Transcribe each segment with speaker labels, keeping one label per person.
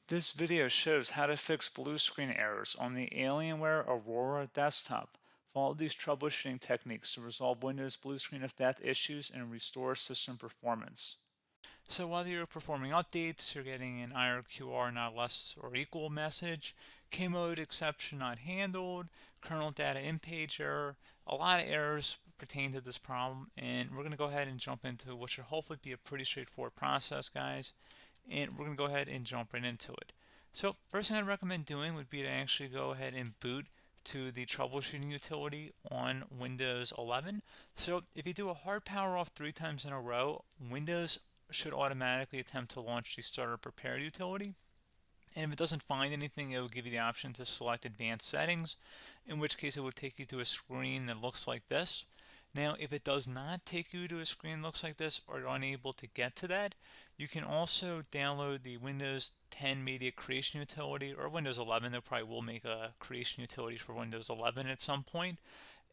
Speaker 1: This video shows how to fix blue screen errors on the Alienware Aurora Desktop. Follow these troubleshooting techniques to resolve Windows blue screen of death issues and restore system performance. So while you're performing updates, you're getting an IRQR not less or equal message, K-mode exception not handled, kernel data in page error. A lot of errors pertain to this problem, and we're going to go ahead and jump into what should hopefully be a pretty straightforward process, guys. And we're going to go ahead and jump right into it. So first thing I'd recommend doing would be to actually go ahead and boot to the troubleshooting utility on Windows 11. So if you do a hard power off 3 times in a row, Windows should automatically attempt to launch the starter prepare utility. And if it doesn't find anything, it will give you the option to select advanced settings, in which case it will take you to a screen that looks like this. Now, if it does not take you to a screen that looks like this, or you're unable to get to that, you can also download the Windows 10 Media Creation Utility, or Windows 11. They probably will make a creation utility for Windows 11 at some point.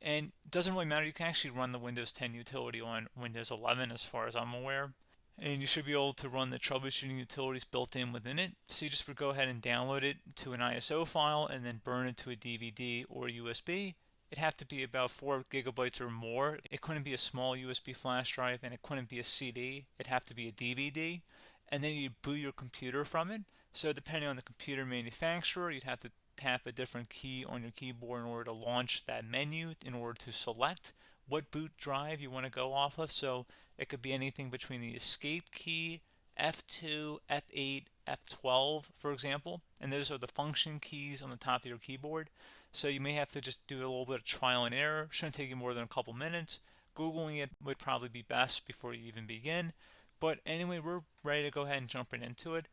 Speaker 1: And it doesn't really matter, you can actually run the Windows 10 utility on Windows 11 as far as I'm aware. And you should be able to run the troubleshooting utilities built in within it. So you just would go ahead and download it to an ISO file and then burn it to a DVD or USB. It'd have to be about 4 gigabytes or more. It couldn't be a small USB flash drive, and it couldn't be a CD. It'd have to be a DVD. And then you'd boot your computer from it. So depending on the computer manufacturer, you'd have to tap a different key on your keyboard in order to launch that menu, in order to select what boot drive you want to go off of. So it could be anything between the escape key, F2, F8, F12, for example. And those are the function keys on the top of your keyboard. So you may have to just do a little bit of trial and error. Shouldn't take you more than a couple minutes. Googling it would probably be best before you even begin. But anyway, we're ready to go ahead and jump right into it.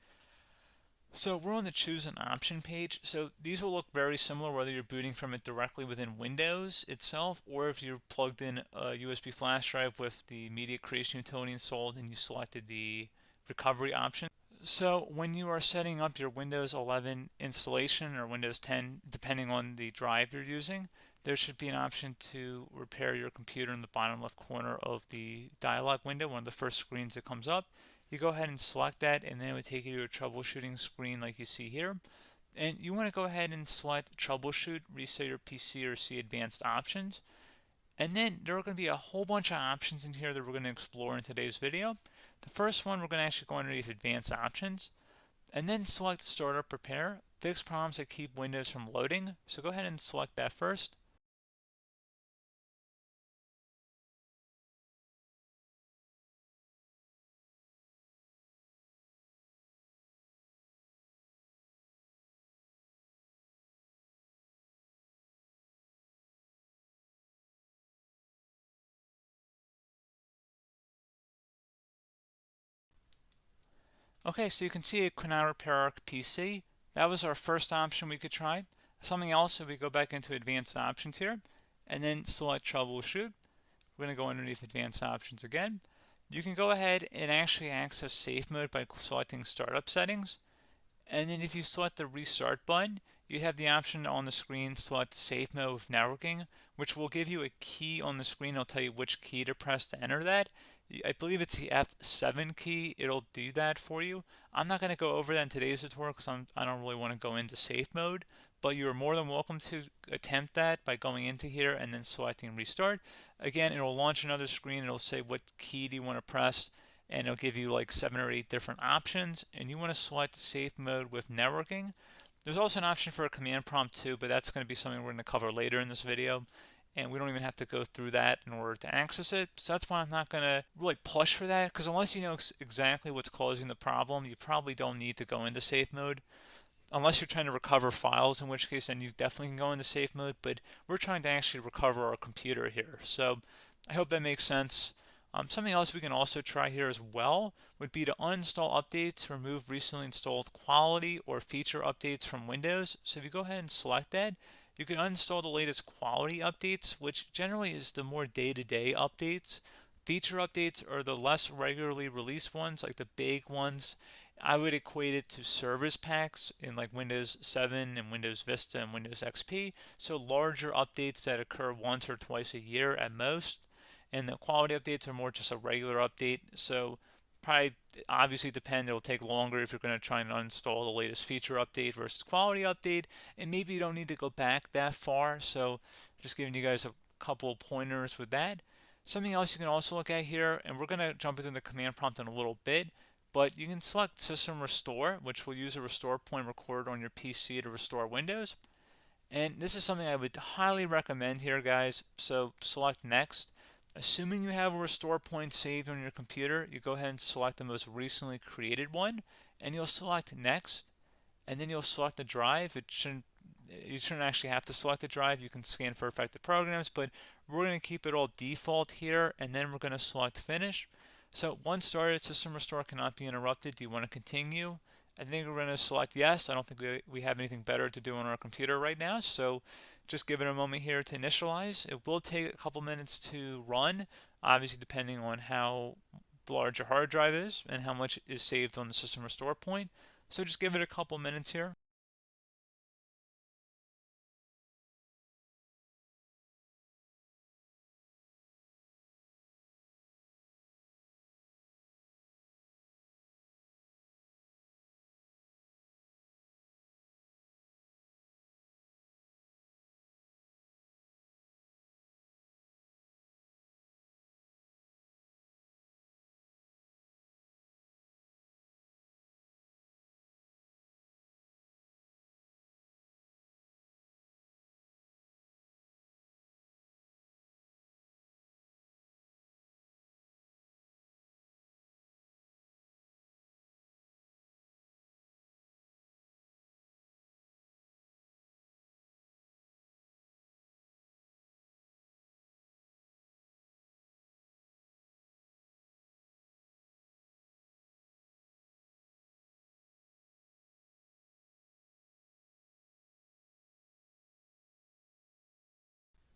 Speaker 1: So we're on the choose an option page. So these will look very similar whether you're booting from it directly within Windows itself, or if you're plugged in a USB flash drive with the media creation utility installed and you selected the recovery option. So when you are setting up your Windows 11 installation or Windows 10, depending on the drive you're using, there should be an option to repair your computer in the bottom left corner of the dialog window, one of the first screens that comes up. You go ahead and select that, and then it would take you to a troubleshooting screen like you see here. And you want to go ahead and select troubleshoot, reset your PC, or see advanced options. And then there are going to be a whole bunch of options in here that we're going to explore in today's video. The first one, we're going to actually go underneath advanced options and then select startup prepare, fix problems that keep Windows from loading. So go ahead and select that first. Okay, so you can see it could not repair our PC. That was our first option we could try. Something else, if we go back into advanced options here and then select troubleshoot, we're going to go underneath advanced options again. You can go ahead and actually access safe mode by selecting startup settings. And then if you select the restart button, you have the option on the screen select safe mode with networking, which will give you a key on the screen. It'll tell you which key to press to enter that. I believe it's the F7 key. It'll do that for you. I'm not going to go over that in today's tutorial because I don't really want to go into safe mode, but you're more than welcome to attempt that by going into here and then selecting restart. Again, it'll launch another screen. It'll say what key do you want to press, and it'll give you like 7 or 8 different options, and you want to select safe mode with networking. There's also an option for a command prompt too, but that's going to be something we're going to cover later in this video, and we don't even have to go through that in order to access it. So that's why I'm not going to really push for that, because unless you know exactly what's causing the problem, you probably don't need to go into safe mode. Unless you're trying to recover files, in which case then you definitely can go into safe mode, but we're trying to actually recover our computer here. So I hope that makes sense. Something else we can also try here as well would be to uninstall updates, remove recently installed quality or feature updates from Windows. So if you go ahead and select that, you can uninstall the latest quality updates, which generally is the more day-to-day updates. Feature updates are the less regularly released ones, like the big ones. I would equate it to service packs in like Windows 7 and Windows Vista and Windows XP. So larger updates that occur once or twice a year at most. And the quality updates are more just a regular update. So probably obviously depend. It'll take longer if you're going to try and uninstall the latest feature update versus quality update, and maybe you don't need to go back that far. So just giving you guys a couple pointers with that. Something else you can also look at here, and we're going to jump into the command prompt in a little bit, but you can select System Restore, which will use a restore point recorded on your PC to restore Windows. And this is something I would highly recommend here, guys. So select Next. Assuming you have a restore point saved on your computer, you go ahead and select the most recently created one, and you'll select Next, and then you'll select the drive. You shouldn't actually have to select the drive. You can scan for affected programs, but we're going to keep it all default here, and then we're going to select Finish. So once started, System Restore cannot be interrupted. Do you want to continue? I think we're going to select yes. I don't think we have anything better to do on our computer right now, so just give it a moment here to initialize. It will take a couple minutes to run, obviously depending on how large your hard drive is and how much is saved on the System Restore point. So just give it a couple minutes here.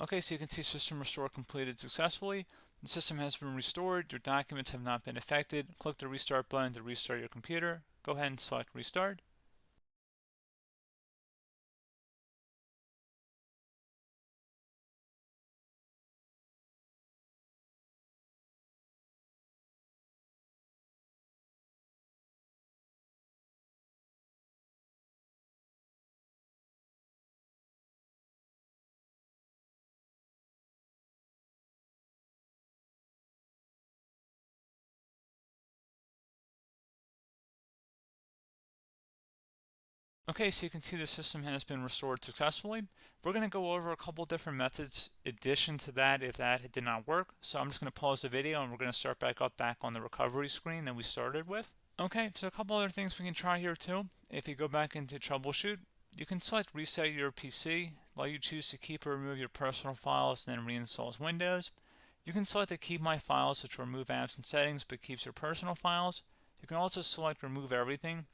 Speaker 1: Okay, so you can see System Restore completed successfully. The system has been restored. Your documents have not been affected. Click the Restart button to restart your computer. Go ahead and select Restart. Okay, so you can see the system has been restored successfully. We're going to go over a couple different methods in addition to that if that did not work. So I'm just going to pause the video and we're going to start back up back on the recovery screen that we started with. Okay, so a couple other things we can try here too. If you go back into troubleshoot, you can select reset your PC, while you choose to keep or remove your personal files and then reinstalls Windows. You can select to keep my files, which will remove apps and settings but keeps your personal files. You can also select remove everything,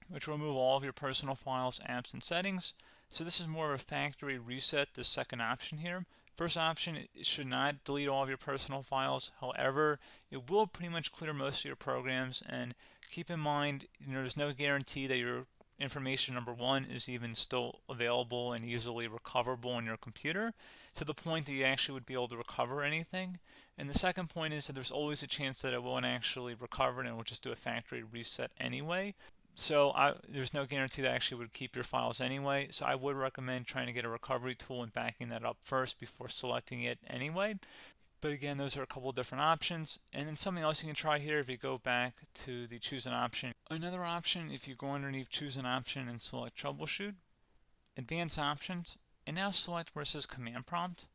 Speaker 1: which will remove all of your personal files, apps, and settings. So this is more of a factory reset, the second option here. First option, it should not delete all of your personal files. However, it will pretty much clear most of your programs. And keep in mind, there's no guarantee that your information, number one, is even still available and easily recoverable on your computer to the point that you actually would be able to recover anything. And the second point is that there's always a chance that it won't actually recover and it will just do a factory reset anyway. So there's no guarantee that actually would keep your files anyway. So I would recommend trying to get a recovery tool and backing that up first before selecting it anyway. But again, those are a couple different options. And then something else you can try here if you go back to the choose an option. Another option, if you go underneath choose an option and select troubleshoot, advanced options, and now select where it says command prompt.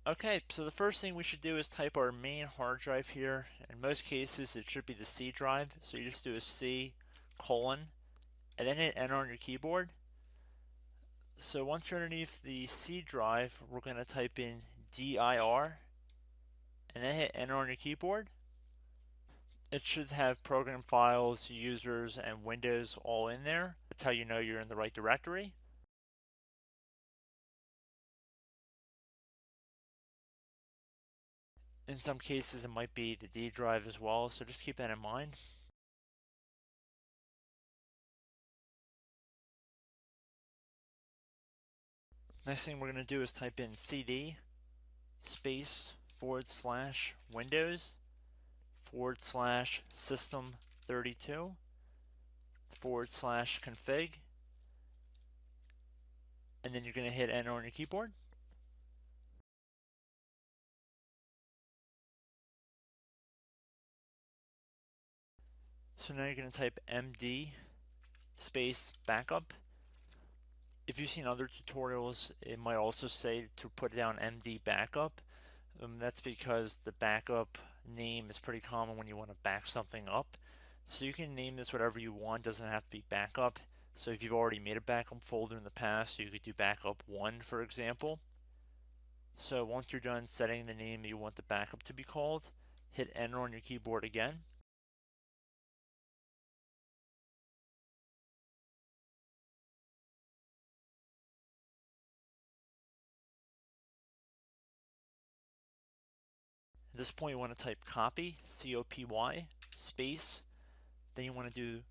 Speaker 2: Okay, so the first thing we should do is type our main hard drive here. In most cases, it should be the C drive. So you just do a C colon and then hit enter on your keyboard. So once you're underneath the C drive, we're going to type in dir and then hit enter on your keyboard. It should have program files, users, and Windows all in there. That's how you know you're in the right directory. In some cases, it might be the D drive as well, so just keep that in mind. Next thing we're going to do is type in cd space /Windows system32 /config, and then you're going to hit enter on your keyboard. So now you're going to type md space backup. If you've seen other tutorials, it might also say to put down md backup. That's because the backup name is pretty common when you want to back something up. So you can name this whatever you want, doesn't have to be backup. So if you've already made a backup folder in the past, you could do backup 1, for example. So once you're done setting the name you want the backup to be called, hit enter on your keyboard again. At this point you want to type copy, C-O-P-Y, space, then you want to do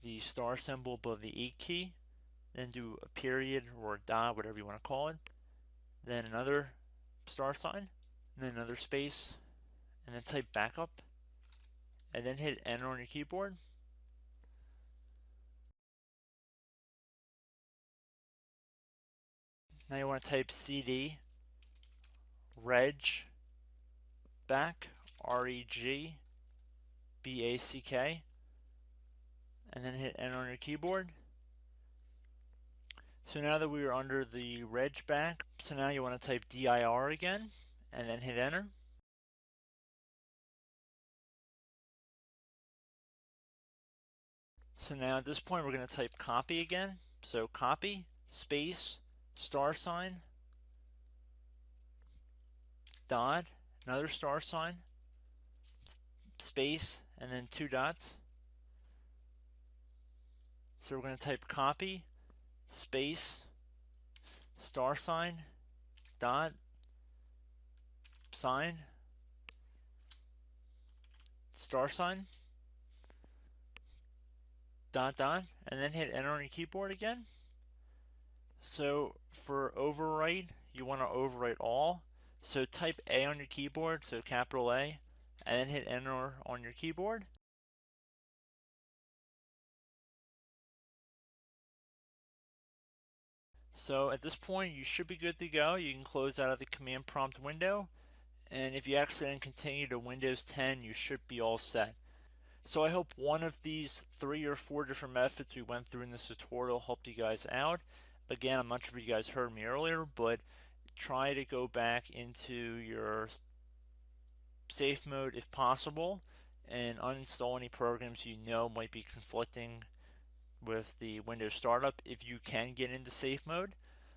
Speaker 2: the star symbol above the 8 key, then do a period or a dot, whatever you want to call it, then another star sign, and then another space, and then type backup, and then hit enter on your keyboard. Now you want to type cd reg back, R-E-G-B-A-C-K, and then hit enter on your keyboard. So now that we are under the reg back, so now you want to type dir again, and then hit enter. So now at this point we're going to type copy again. So copy, space, star sign, dot, another star sign, space, and then 2 dots. So we're going to type copy, space, star sign, dot, sign, star sign, dot, dot, and then hit enter on your keyboard again. So for overwrite, you want to overwrite all. So type A on your keyboard, so capital A, and then hit enter on your keyboard. So at this point you should be good to go. You can close out of the command prompt window, and if you accidentally continue to Windows 10, you should be all set. So I hope one of these 3 or 4 different methods we went through in this tutorial helped you guys out. Again, I'm not sure if you guys heard me earlier, but try to go back into your safe mode if possible and uninstall any programs you know might be conflicting with the Windows startup if you can get into safe mode.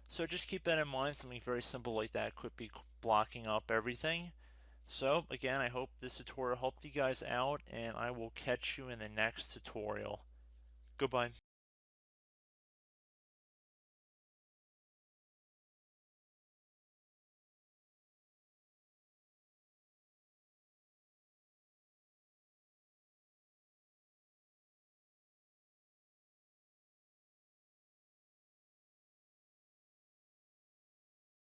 Speaker 2: So just keep that in mind. Something very simple like that could be blocking up everything. So again, I hope this tutorial helped you guys out, and I will catch you in the next tutorial. Goodbye.